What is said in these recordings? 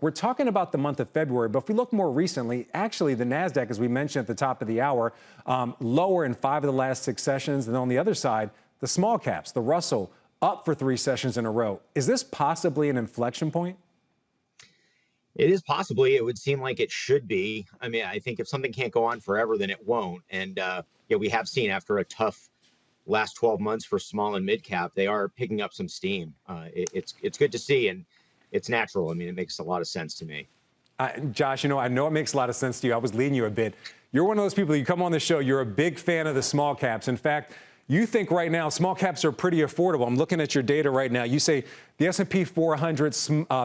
We're talking about the month of February, but if we look more recently, actually the NASDAQ, as we mentioned at the top of the hour, lower in 5 of the last 6 sessions. And on the other side, the small caps, the Russell, up for 3 sessions in a row. Is this possibly an inflection point? It is possibly. It would seem like it should be. I mean, I think if something can't go on forever, then it won't. And yeah, we have seen after a tough last 12 months for small and mid cap, they are picking up some steam. It's good to see, and it's natural. I mean, it makes a lot of sense to me. Josh, I know it makes a lot of sense to you. I was leading you a bit. You're one of those people, you come on the show, you're a big fan of the small caps. In fact, you think right now small caps are pretty affordable. I'm looking at your data right now. You say the S&P 400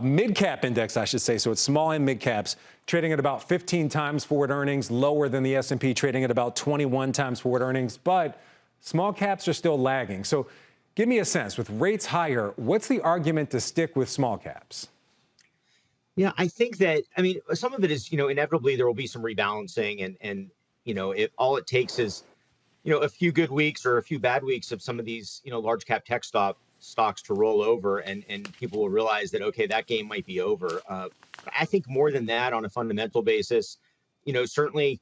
mid-cap index, I should say, so it's small and mid-caps, trading at about 15 times forward earnings, lower than the S&P, trading at about 21 times forward earnings. But small caps are still lagging. So give me a sense, with rates higher, what's the argument to stick with small caps? Yeah, I think that, I mean, some of it is, inevitably there will be some rebalancing and all it takes is, a few good weeks or a few bad weeks of some of these, large cap tech stocks to roll over and people will realize that, okay, that game might be over. I think more than that on a fundamental basis, certainly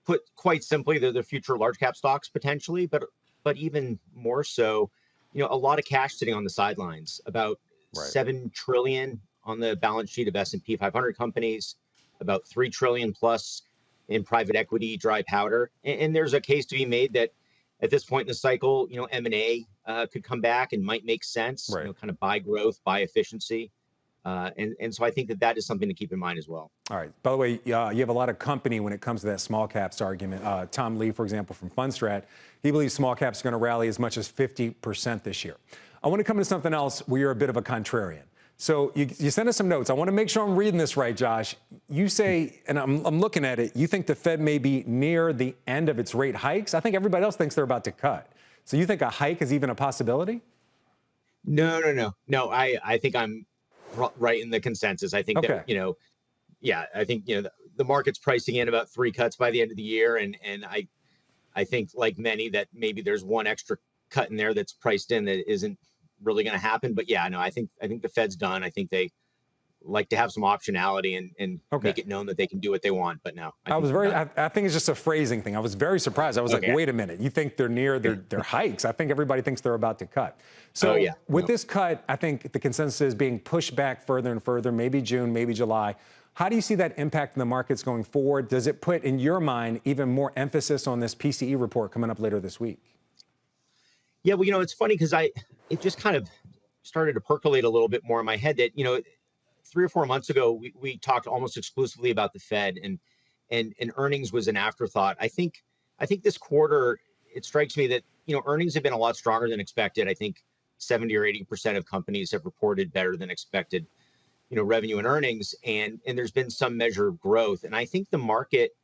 put quite simply, they're the future large cap stocks potentially, but even more so, a lot of cash sitting on the sidelines, about Right. 7 trillion on the balance sheet of S&P 500 companies, about 3 trillion plus in private equity dry powder. And there's a case to be made that at this point in the cycle, M&A could come back and might make sense, Right. kind of buy growth, buy efficiency. And so I think that is something to keep in mind as well. All right. By the way, you have a lot of company when it comes to that small caps argument. Tom Lee, for example, from Fundstrat, he believes small caps are going to rally as much as 50% this year. I want to come to something else where you're a bit of a contrarian. So you sent us some notes. I want to make sure I'm reading this right, Josh. You say, and I'm looking at it, you think the Fed may be near the end of its rate hikes. I think everybody else thinks they're about to cut. So you think a hike is even a possibility? No. I think I'm right in the consensus. I think Okay. that, yeah, I think, the market's pricing in about 3 cuts by the end of the year. And I think like many that maybe there's one extra cut in there that's priced in that isn't really going to happen. But yeah, no, I think the Fed's done. I think they like to have some optionality and Okay. make it known that they can do what they want. But no, I think it's just a phrasing thing. I was very surprised. I was like, wait a minute. You think they're near their hikes? I think everybody thinks they're about to cut. So yeah. With this cut, I think the consensus is being pushed back further and further, maybe June, maybe July. How do you see that impacting the markets going forward? Does it put, in your mind, even more emphasis on this PCE report coming up later this week? Yeah, well, it's funny because it just kind of started to percolate a little bit more in my head that, 3 or 4 months ago, we talked almost exclusively about the Fed and earnings was an afterthought. I think this quarter, it strikes me that, earnings have been a lot stronger than expected. I think 70 or 80% of companies have reported better than expected, revenue and earnings. And there's been some measure of growth. And I think the market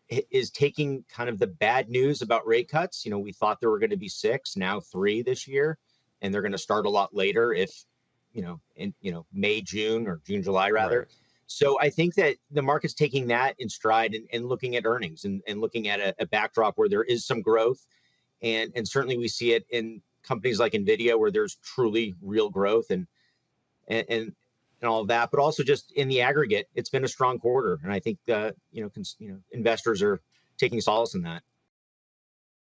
is taking kind of the bad news about rate cuts. We thought there were going to be 6, now 3 this year, and they're going to start a lot later if, in May, June, or June, July rather. Right. So I think that the market's taking that in stride and looking at earnings and looking at a backdrop where there is some growth. And certainly we see it in companies like NVIDIA where there's truly real growth and all of that, but also just in the aggregate, it's been a strong quarter. And I think, investors are taking solace in that.